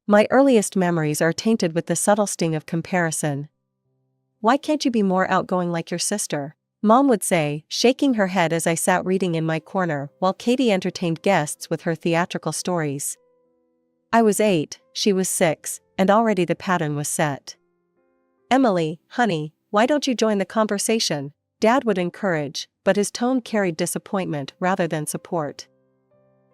My earliest memories are tainted with the subtle sting of comparison. "Why can't you be more outgoing like your sister?" Mom would say, shaking her head as I sat reading in my corner while Katie entertained guests with her theatrical stories. I was 8, she was 6, and already the pattern was set. "Emily, honey, why don't you join the conversation?" Dad would encourage, but his tone carried disappointment rather than support.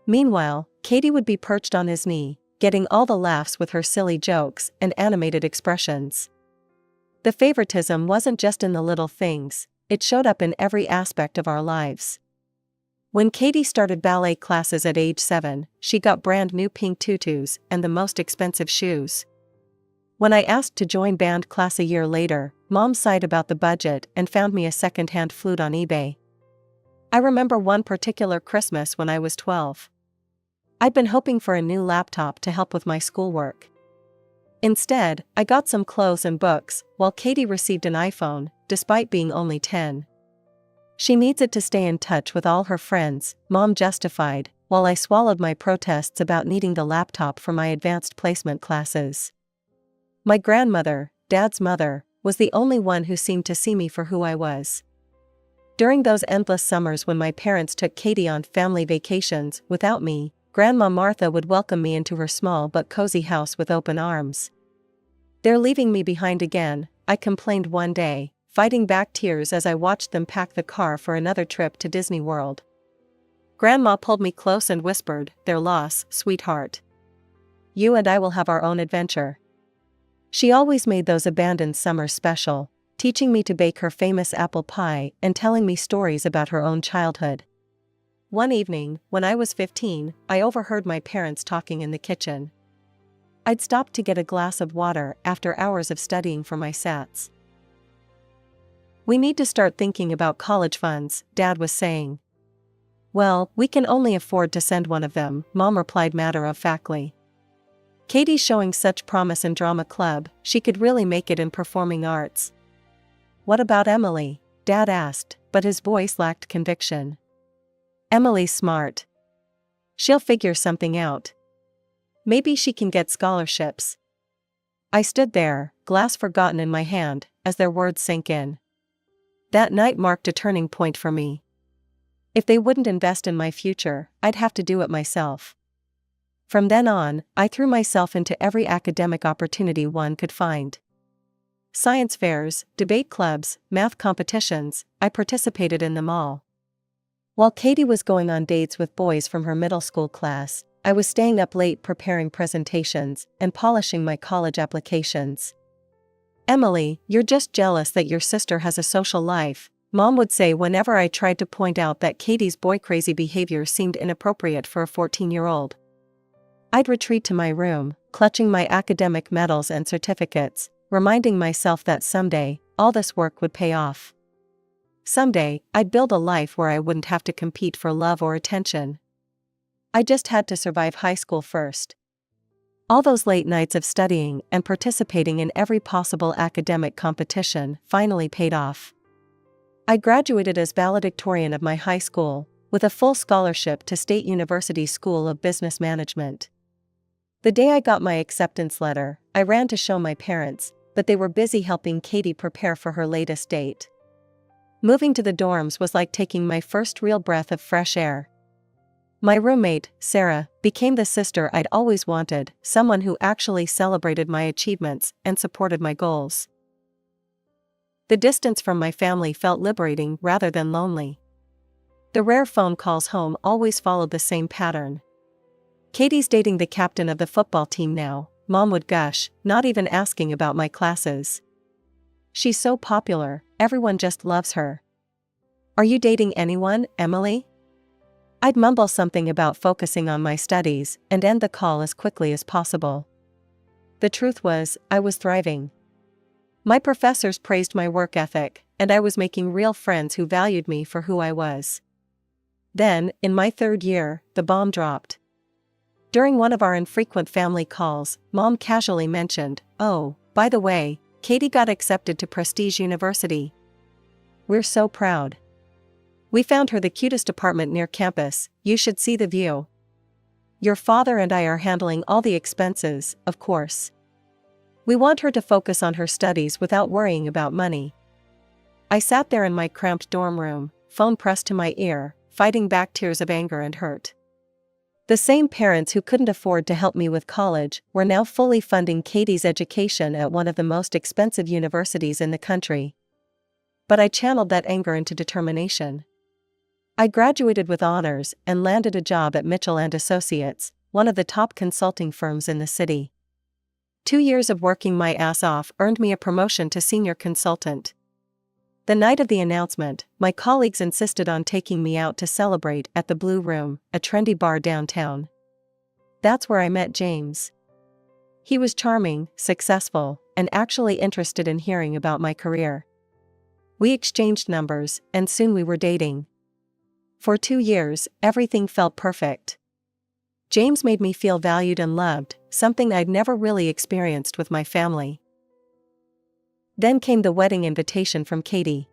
Meanwhile, Katie would be perched on his knee, getting all the laughs with her silly jokes and animated expressions. The favoritism wasn't just in the little things, it showed up in every aspect of our lives. When Katie started ballet classes at age 7, she got brand new pink tutus and the most expensive shoes. When I asked to join band class a year later, Mom sighed about the budget and found me a second-hand flute on eBay. I remember one particular Christmas when I was 12. I'd been hoping for a new laptop to help with my schoolwork. Instead, I got some clothes and books, while Katie received an iPhone, despite being only 10. "She needs it to stay in touch with all her friends," Mom justified, while I swallowed my protests about needing the laptop for my advanced placement classes. My grandmother, Dad's mother, was the only one who seemed to see me for who I was. During those endless summers when my parents took Katie on family vacations without me, Grandma Martha would welcome me into her small but cozy house with open arms. "They're leaving me behind again," I complained one day, fighting back tears as I watched them pack the car for another trip to Disney World. Grandma pulled me close and whispered, "Their loss, sweetheart. You and I will have our own adventure." She always made those abandoned summers special, teaching me to bake her famous apple pie and telling me stories about her own childhood. One evening, when I was 15, I overheard my parents talking in the kitchen. I'd stopped to get a glass of water after hours of studying for my SATs. "We need to start thinking about college funds," Dad was saying. "Well, we can only afford to send one of them," Mom replied matter-of-factly. "Katie's showing such promise in drama club, she could really make it in performing arts." "What about Emily?" Dad asked, but his voice lacked conviction. "Emily's smart. She'll figure something out. Maybe she can get scholarships." I stood there, glass forgotten in my hand, as their words sank in. That night marked a turning point for me. If they wouldn't invest in my future, I'd have to do it myself. From then on, I threw myself into every academic opportunity one could find. Science fairs, debate clubs, math competitions, I participated in them all. While Katie was going on dates with boys from her middle school class, I was staying up late preparing presentations and polishing my college applications. "Emily, you're just jealous that your sister has a social life," Mom would say whenever I tried to point out that Katie's boy-crazy behavior seemed inappropriate for a 14-year-old. I'd retreat to my room, clutching my academic medals and certificates, reminding myself that someday, all this work would pay off. Someday, I'd build a life where I wouldn't have to compete for love or attention. I just had to survive high school first. All those late nights of studying and participating in every possible academic competition finally paid off. I graduated as valedictorian of my high school, with a full scholarship to State University School of Business Management. The day I got my acceptance letter, I ran to show my parents, but they were busy helping Katie prepare for her latest date. Moving to the dorms was like taking my first real breath of fresh air. My roommate, Sarah, became the sister I'd always wanted, someone who actually celebrated my achievements and supported my goals. The distance from my family felt liberating rather than lonely. The rare phone calls home always followed the same pattern. "Katie's dating the captain of the football team now," Mom would gush, not even asking about my classes. "She's so popular, everyone just loves her. Are you dating anyone, Emily?" I'd mumble something about focusing on my studies and end the call as quickly as possible. The truth was, I was thriving. My professors praised my work ethic, and I was making real friends who valued me for who I was. Then, in my 3rd year, the bomb dropped. During one of our infrequent family calls, Mom casually mentioned, "Oh, by the way, Katie got accepted to Prestige University. We're so proud. We found her the cutest apartment near campus, you should see the view." Your father and I are handling all the expenses, of course. We want her to focus on her studies without worrying about money. I sat there in my cramped dorm room, phone pressed to my ear, fighting back tears of anger and hurt. The same parents who couldn't afford to help me with college were now fully funding Katie's education at one of the most expensive universities in the country. But I channeled that anger into determination. I graduated with honors and landed a job at Mitchell & Associates, one of the top consulting firms in the city. 2 years of working my ass off earned me a promotion to senior consultant. The night of the announcement, my colleagues insisted on taking me out to celebrate at the Blue Room, a trendy bar downtown. That's where I met James. He was charming, successful, and actually interested in hearing about my career. We exchanged numbers, and soon we were dating. For 2 years, everything felt perfect. James made me feel valued and loved, something I'd never really experienced with my family. Then came the wedding invitation from Katie.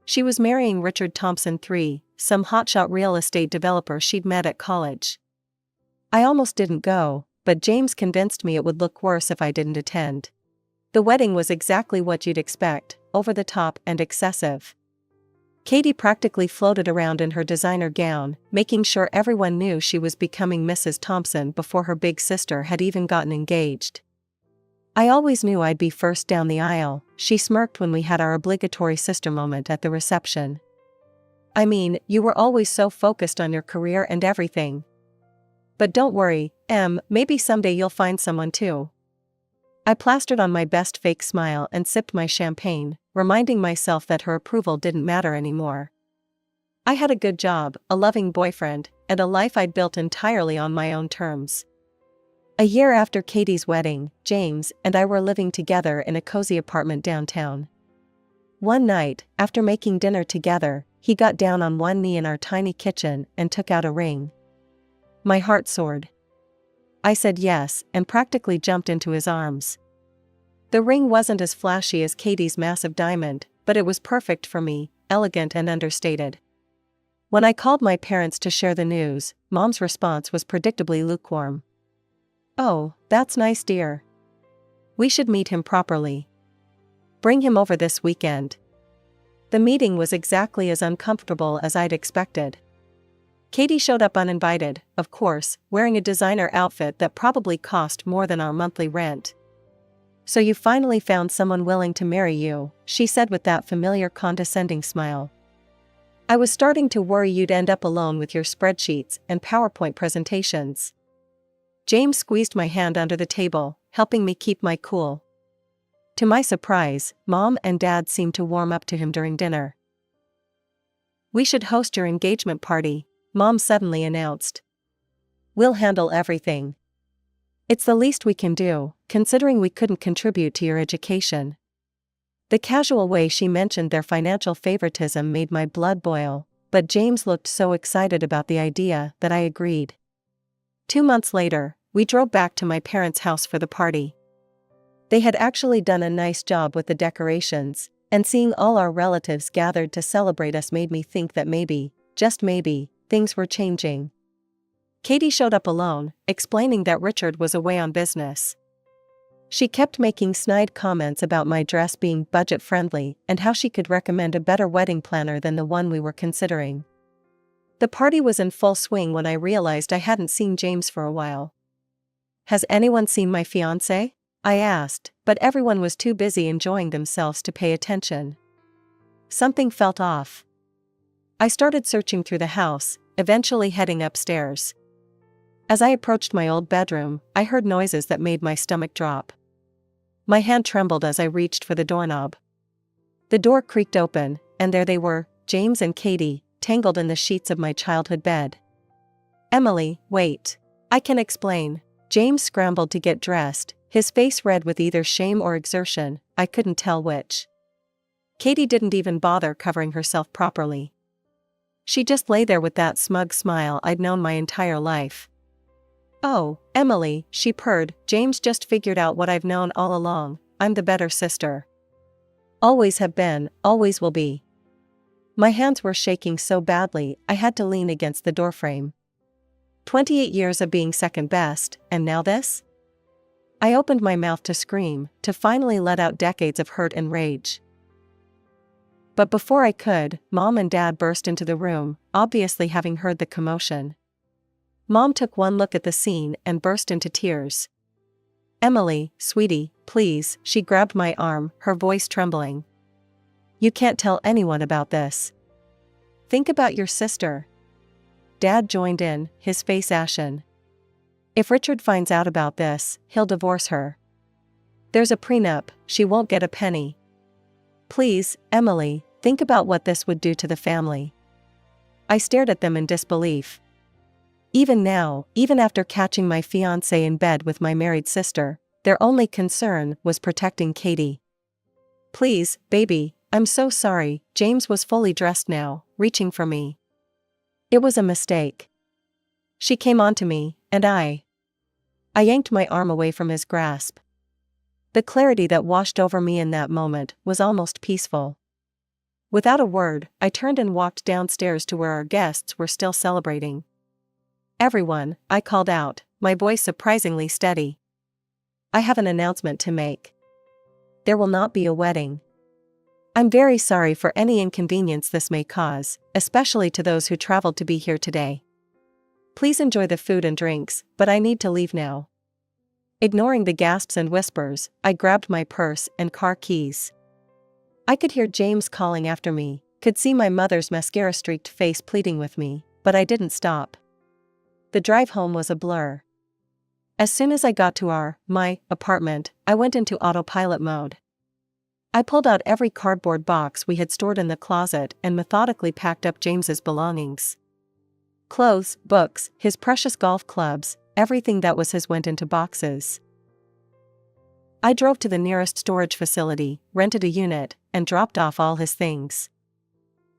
She was marrying Richard Thompson III, some hotshot real estate developer she'd met at college. I almost didn't go, but James convinced me it would look worse if I didn't attend. The wedding was exactly what you'd expect, over the top and excessive. Katie practically floated around in her designer gown, making sure everyone knew she was becoming Mrs. Thompson before her big sister had even gotten engaged. I always knew I'd be first down the aisle, she smirked when we had our obligatory sister moment at the reception. I mean, you were always so focused on your career and everything. But don't worry, maybe someday you'll find someone too. I plastered on my best fake smile and sipped my champagne, reminding myself that her approval didn't matter anymore. I had a good job, a loving boyfriend, and a life I'd built entirely on my own terms. A year after Katie's wedding, James and I were living together in a cozy apartment downtown. One night, after making dinner together, he got down on one knee in our tiny kitchen and took out a ring. My heart soared. I said yes and practically jumped into his arms. The ring wasn't as flashy as Katie's massive diamond, but it was perfect for me, elegant and understated. When I called my parents to share the news, Mom's response was predictably lukewarm. "Oh, that's nice, dear. We should meet him properly. Bring him over this weekend." The meeting was exactly as uncomfortable as I'd expected. Katie showed up uninvited, of course, wearing a designer outfit that probably cost more than our monthly rent. "So you finally found someone willing to marry you," she said with that familiar condescending smile. "I was starting to worry you'd end up alone with your spreadsheets and PowerPoint presentations." James squeezed my hand under the table, helping me keep my cool. To my surprise, Mom and Dad seemed to warm up to him during dinner. "We should host your engagement party," Mom suddenly announced. "We'll handle everything. It's the least we can do, considering we couldn't contribute to your education." The casual way she mentioned their financial favoritism made my blood boil, but James looked so excited about the idea that I agreed. 2 months later, we drove back to my parents' house for the party. They had actually done a nice job with the decorations, and seeing all our relatives gathered to celebrate us made me think that maybe, just maybe, things were changing. Katie showed up alone, explaining that Richard was away on business. She kept making snide comments about my dress being budget-friendly and how she could recommend a better wedding planner than the one we were considering. The party was in full swing when I realized I hadn't seen James for a while. "Has anyone seen my fiancé?" I asked, but everyone was too busy enjoying themselves to pay attention. Something felt off. I started searching through the house, eventually heading upstairs. As I approached my old bedroom, I heard noises that made my stomach drop. My hand trembled as I reached for the doorknob. The door creaked open, and there they were, James and Katie, tangled in the sheets of my childhood bed. "Emily, wait. I can explain." James scrambled to get dressed, his face red with either shame or exertion, I couldn't tell which. Katie didn't even bother covering herself properly. She just lay there with that smug smile I'd known my entire life. "Oh, Emily," she purred, "James just figured out what I've known all along, I'm the better sister. Always have been, always will be." My hands were shaking so badly I had to lean against the doorframe. 28 years of being second best, and now this? I opened my mouth to scream, to finally let out decades of hurt and rage. But before I could, Mom and Dad burst into the room, obviously having heard the commotion. Mom took one look at the scene and burst into tears. "Emily, sweetie, please," she grabbed my arm, her voice trembling. "You can't tell anyone about this. Think about your sister." Dad joined in, his face ashen. "If Richard finds out about this, he'll divorce her. There's a prenup, she won't get a penny. Please, Emily, think about what this would do to the family." I stared at them in disbelief. Even now, even after catching my fiancé in bed with my married sister, their only concern was protecting Katie. "Please, baby, I'm so sorry." James was fully dressed now, reaching for me. "It was a mistake." She came onto me, and I yanked my arm away from his grasp. The clarity that washed over me in that moment was almost peaceful. Without a word, I turned and walked downstairs to where our guests were still celebrating. "Everyone," I called out, my voice surprisingly steady. "I have an announcement to make. There will not be a wedding. I'm very sorry for any inconvenience this may cause, especially to those who traveled to be here today. Please enjoy the food and drinks, but I need to leave now." Ignoring the gasps and whispers, I grabbed my purse and car keys. I could hear James calling after me, could see my mother's mascara-streaked face pleading with me, but I didn't stop. The drive home was a blur. As soon as I got to my apartment, I went into autopilot mode. I pulled out every cardboard box we had stored in the closet and methodically packed up James's belongings. Clothes, books, his precious golf clubs, everything that was his went into boxes. I drove to the nearest storage facility, rented a unit, and dropped off all his things.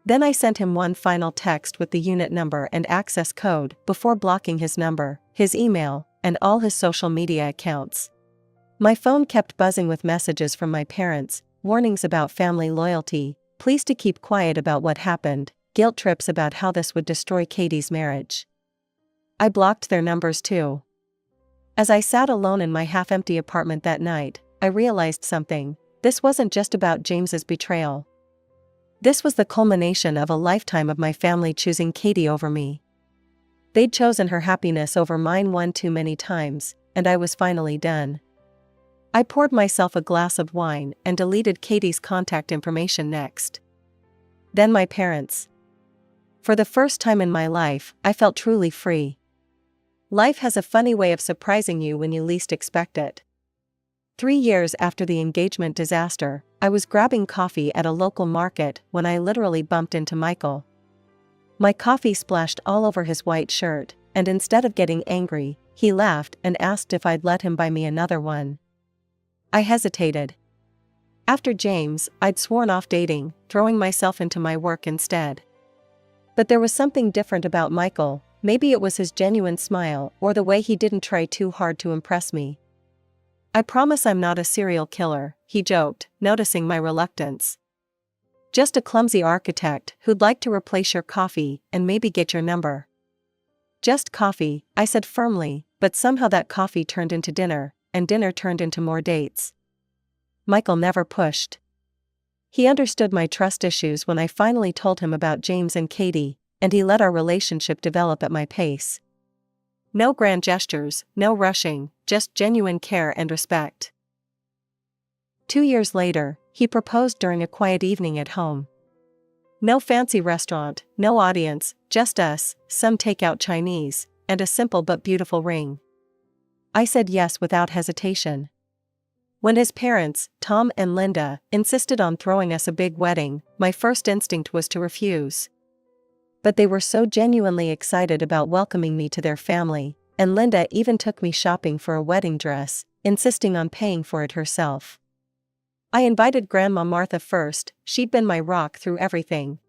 Then I sent him one final text with the unit number and access code before blocking his number, his email, and all his social media accounts. My phone kept buzzing with messages from my parents, warnings about family loyalty, pleas to keep quiet about what happened, guilt trips about how this would destroy Katie's marriage. I blocked their numbers too. As I sat alone in my half-empty apartment that night, I realized something. This wasn't just about James's betrayal. This was the culmination of a lifetime of my family choosing Katie over me. They'd chosen her happiness over mine one too many times, and I was finally done. I poured myself a glass of wine and deleted Katie's contact information next. Then my parents. For the first time in my life, I felt truly free. Life has a funny way of surprising you when you least expect it. 3 years after the engagement disaster, I was grabbing coffee at a local market when I literally bumped into Michael. My coffee splashed all over his white shirt, and instead of getting angry, he laughed and asked if I'd let him buy me another one. I hesitated. After James, I'd sworn off dating, throwing myself into my work instead. But there was something different about Michael. Maybe it was his genuine smile or the way he didn't try too hard to impress me. "I promise I'm not a serial killer," he joked, noticing my reluctance. "Just a clumsy architect who'd like to replace your coffee and maybe get your number." "Just coffee," I said firmly, but somehow that coffee turned into dinner, and dinner turned into more dates. Michael never pushed. He understood my trust issues when I finally told him about James and Katie, and he let our relationship develop at my pace. No grand gestures, no rushing, just genuine care and respect. 2 years later, he proposed during a quiet evening at home. No fancy restaurant, no audience, just us, some takeout Chinese, and a simple but beautiful ring. I said yes without hesitation. When his parents, Tom and Linda, insisted on throwing us a big wedding, my first instinct was to refuse. But they were so genuinely excited about welcoming me to their family, and Linda even took me shopping for a wedding dress, insisting on paying for it herself. I invited Grandma Martha first. She'd been my rock through everything.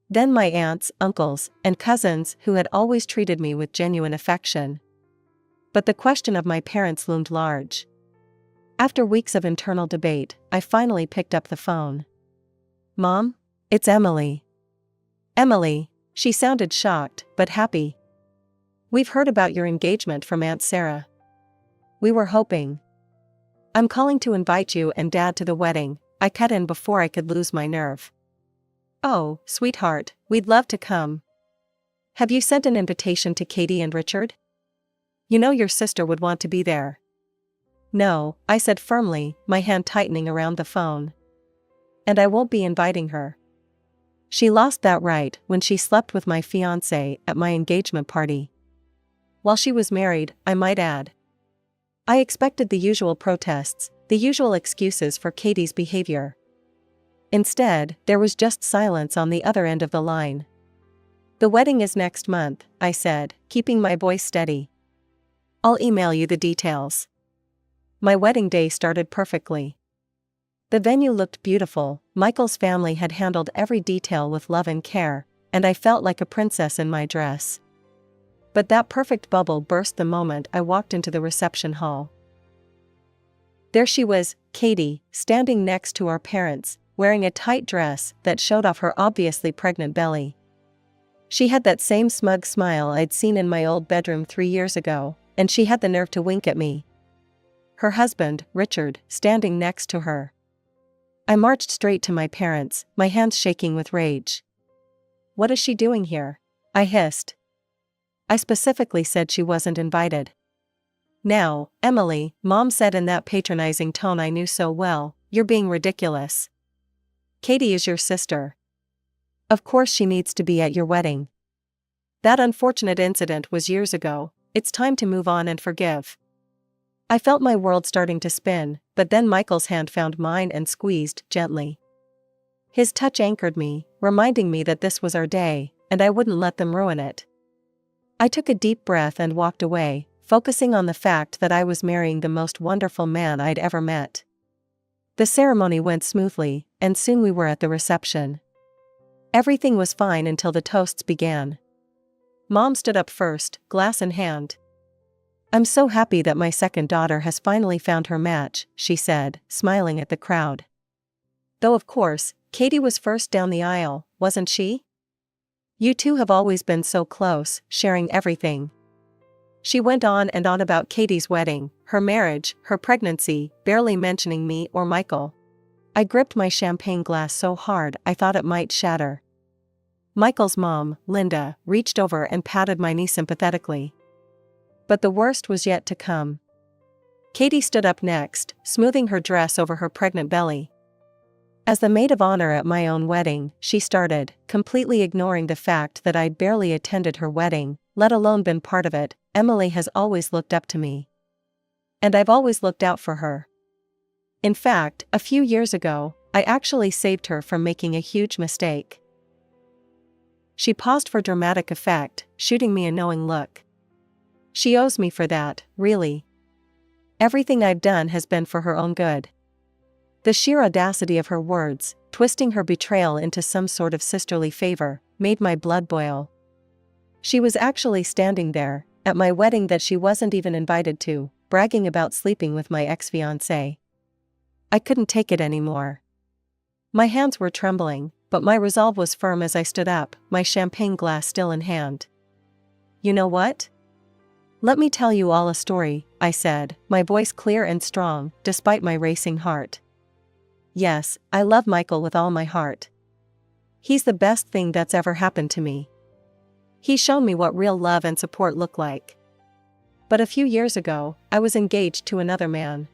Then my aunts, uncles, and cousins who had always treated me with genuine affection. But the question of my parents loomed large. After weeks of internal debate, I finally picked up the phone. "Mom? It's Emily." "Emily." She sounded shocked, but happy. We've heard about your engagement from Aunt Sarah. We were hoping. I'm calling to invite you and Dad to the wedding, I cut in before I could lose my nerve. Oh, sweetheart, we'd love to come. Have you sent an invitation to Katie and Richard? You know your sister would want to be there. No, I said firmly, my hand tightening around the phone. And I won't be inviting her. She lost that right when she slept with my fiancé at my engagement party. While she was married, I might add. I expected the usual protests, the usual excuses for Katie's behavior. Instead, there was just silence on the other end of the line. The wedding is next month, I said, keeping my voice steady. I'll email you the details. My wedding day started perfectly. The venue looked beautiful, Michael's family had handled every detail with love and care, and I felt like a princess in my dress. But that perfect bubble burst the moment I walked into the reception hall. There she was, Katie, standing next to our parents, wearing a tight dress that showed off her obviously pregnant belly. She had that same smug smile I'd seen in my old bedroom 3 years ago, and she had the nerve to wink at me. Her husband, Richard, standing next to her. I marched straight to my parents, my hands shaking with rage. What is she doing here? I hissed. I specifically said she wasn't invited. Now, Emily, Mom said in that patronizing tone I knew so well, you're being ridiculous. Katie is your sister. Of course she needs to be at your wedding. That unfortunate incident was years ago, it's time to move on and forgive. I felt my world starting to spin, but then Michael's hand found mine and squeezed gently. His touch anchored me, reminding me that this was our day, and I wouldn't let them ruin it. I took a deep breath and walked away, focusing on the fact that I was marrying the most wonderful man I'd ever met. The ceremony went smoothly, and soon we were at the reception. Everything was fine until the toasts began. Mom stood up first, glass in hand. I'm so happy that my second daughter has finally found her match, she said, smiling at the crowd. Though of course, Katie was first down the aisle, wasn't she? You two have always been so close, sharing everything. She went on and on about Katie's wedding, her marriage, her pregnancy, barely mentioning me or Michael. I gripped my champagne glass so hard I thought it might shatter. Michael's mom, Linda, reached over and patted my knee sympathetically. But the worst was yet to come. Katie stood up next, smoothing her dress over her pregnant belly. As the maid of honor at my own wedding, she started, completely ignoring the fact that I'd barely attended her wedding, let alone been part of it. Emily has always looked up to me. And I've always looked out for her. In fact, a few years ago, I actually saved her from making a huge mistake. She paused for dramatic effect, shooting me a knowing look. She owes me for that, really. Everything I've done has been for her own good. The sheer audacity of her words, twisting her betrayal into some sort of sisterly favor, made my blood boil. She was actually standing there, at my wedding that she wasn't even invited to, bragging about sleeping with my ex-fiancé. I couldn't take it anymore. My hands were trembling, but my resolve was firm as I stood up, my champagne glass still in hand. You know what? Let me tell you all a story, I said, my voice clear and strong, despite my racing heart. Yes, I love Michael with all my heart. He's the best thing that's ever happened to me. He's shown me what real love and support look like. But a few years ago, I was engaged to another man.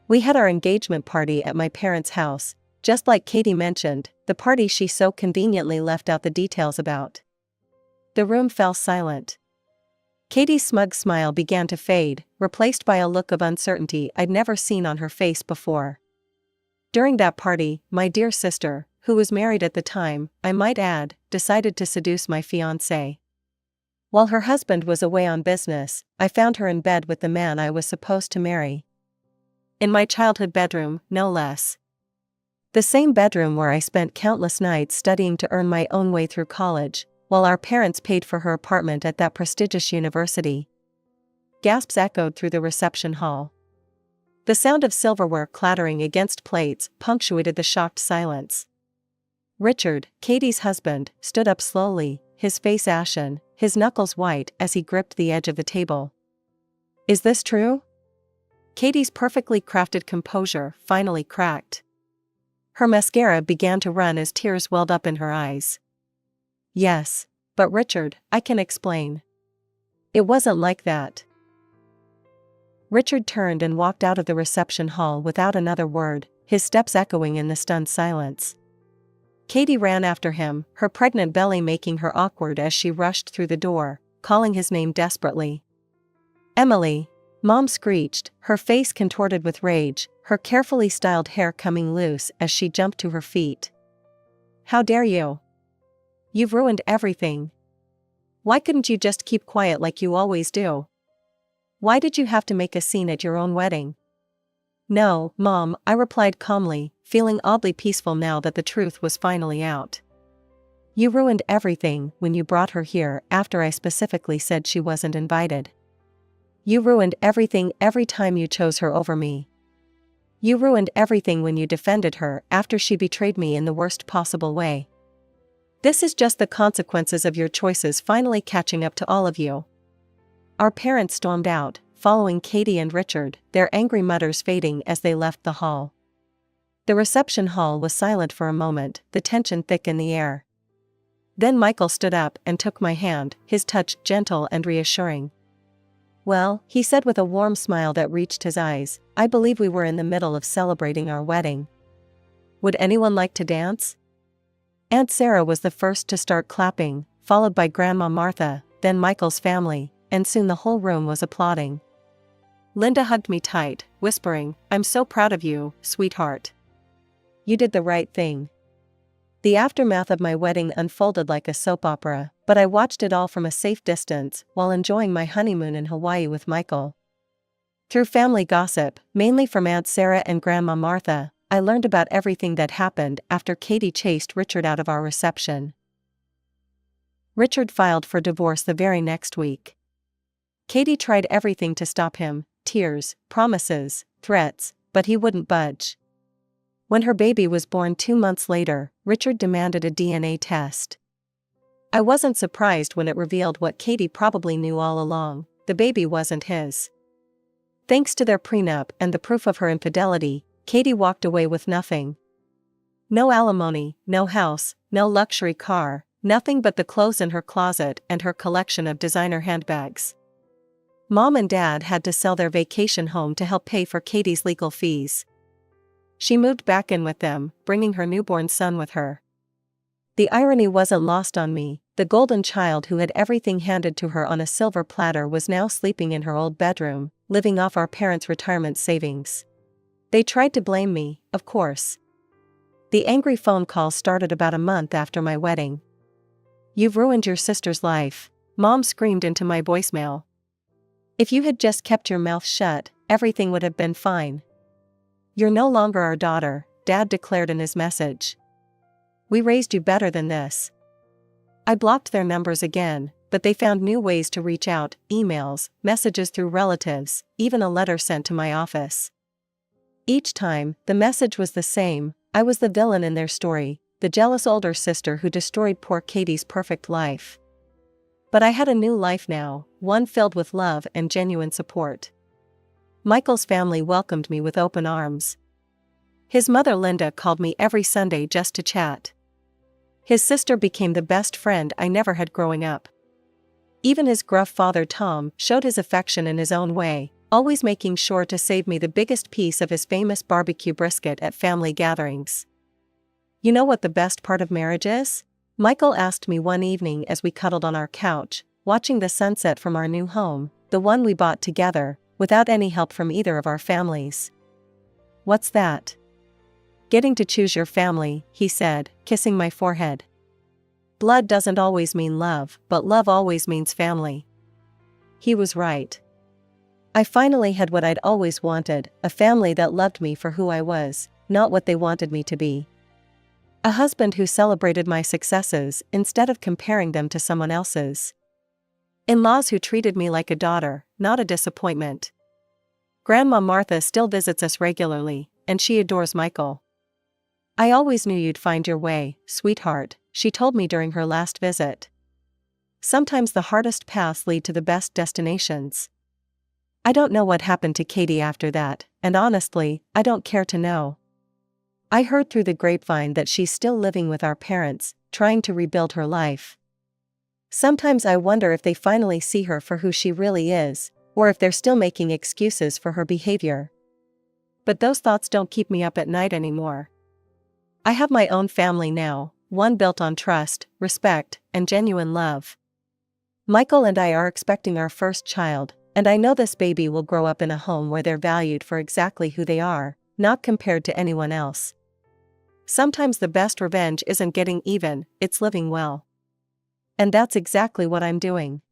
We had our engagement party at my parents' house, just like Katie mentioned, the party she so conveniently left out the details about. The room fell silent. Katie's smug smile began to fade, replaced by a look of uncertainty I'd never seen on her face before. During that party, my dear sister, who was married at the time, I might add, decided to seduce my fiancé. While her husband was away on business, I found her in bed with the man I was supposed to marry. In my childhood bedroom, no less. The same bedroom where I spent countless nights studying to earn my own way through college, while our parents paid for her apartment at that prestigious university. Gasps echoed through the reception hall. The sound of silverware clattering against plates punctuated the shocked silence. Richard, Katie's husband, stood up slowly, his face ashen, his knuckles white as he gripped the edge of the table. "Is this true?" Katie's perfectly crafted composure finally cracked. Her mascara began to run as tears welled up in her eyes. "Yes, but Richard, I can explain. It wasn't like that." Richard turned and walked out of the reception hall without another word, his steps echoing in the stunned silence. Katie ran after him, her pregnant belly making her awkward as she rushed through the door, calling his name desperately. "Emily!" Mom screeched, her face contorted with rage, her carefully styled hair coming loose as she jumped to her feet. "How dare you? You've ruined everything. Why couldn't you just keep quiet like you always do? Why did you have to make a scene at your own wedding?" "No, Mom," I replied calmly, feeling oddly peaceful now that the truth was finally out. "You ruined everything when you brought her here after I specifically said she wasn't invited. You ruined everything every time you chose her over me. You ruined everything when you defended her after she betrayed me in the worst possible way. This is just the consequences of your choices finally catching up to all of you." Our parents stormed out, following Katie and Richard, their angry mutters fading as they left the hall. The reception hall was silent for a moment, the tension thick in the air. Then Michael stood up and took my hand, his touch gentle and reassuring. "Well," he said with a warm smile that reached his eyes, "I believe we were in the middle of celebrating our wedding. Would anyone like to dance?" Aunt Sarah was the first to start clapping, followed by Grandma Martha, then Michael's family, and soon the whole room was applauding. Linda hugged me tight, whispering, "I'm so proud of you, sweetheart. You did the right thing." The aftermath of my wedding unfolded like a soap opera, but I watched it all from a safe distance while enjoying my honeymoon in Hawaii with Michael. Through family gossip, mainly from Aunt Sarah and Grandma Martha, I learned about everything that happened after Katie chased Richard out of our reception. Richard filed for divorce the very next week. Katie tried everything to stop him, tears, promises, threats, but he wouldn't budge. When her baby was born 2 months later, Richard demanded a DNA test. I wasn't surprised when it revealed what Katie probably knew all along: the baby wasn't his. Thanks to their prenup and the proof of her infidelity, Katie walked away with nothing. No alimony, no house, no luxury car, nothing but the clothes in her closet and her collection of designer handbags. Mom and Dad had to sell their vacation home to help pay for Katie's legal fees. She moved back in with them, bringing her newborn son with her. The irony wasn't lost on me. The golden child who had everything handed to her on a silver platter was now sleeping in her old bedroom, living off our parents' retirement savings. They tried to blame me, of course. The angry phone call started about a month after my wedding. "You've ruined your sister's life," Mom screamed into my voicemail. "If you had just kept your mouth shut, everything would have been fine. You're no longer our daughter," Dad declared in his message. "We raised you better than this." I blocked their numbers again, but they found new ways to reach out: emails, messages through relatives, even a letter sent to my office. Each time, the message was the same: I was the villain in their story, the jealous older sister who destroyed poor Katie's perfect life. But I had a new life now, one filled with love and genuine support. Michael's family welcomed me with open arms. His mother Linda called me every Sunday just to chat. His sister became the best friend I never had growing up. Even his gruff father Tom showed his affection in his own way, always making sure to save me the biggest piece of his famous barbecue brisket at family gatherings. "You know what the best part of marriage is?" Michael asked me one evening as we cuddled on our couch, watching the sunset from our new home, the one we bought together, without any help from either of our families. "What's that?" "Getting to choose your family," he said, kissing my forehead. "Blood doesn't always mean love, but love always means family." He was right. I finally had what I'd always wanted: a family that loved me for who I was, not what they wanted me to be. A husband who celebrated my successes instead of comparing them to someone else's. In-laws who treated me like a daughter, not a disappointment. Grandma Martha still visits us regularly, and she adores Michael. "I always knew you'd find your way, sweetheart," she told me during her last visit. Sometimes the hardest paths lead to the best destinations. I don't know what happened to Katie after that, and honestly, I don't care to know. I heard through the grapevine that she's still living with our parents, trying to rebuild her life. Sometimes I wonder if they finally see her for who she really is, or if they're still making excuses for her behavior. But those thoughts don't keep me up at night anymore. I have my own family now, one built on trust, respect, and genuine love. Michael and I are expecting our first child, and I know this baby will grow up in a home where they're valued for exactly who they are, not compared to anyone else. Sometimes the best revenge isn't getting even, it's living well. And that's exactly what I'm doing.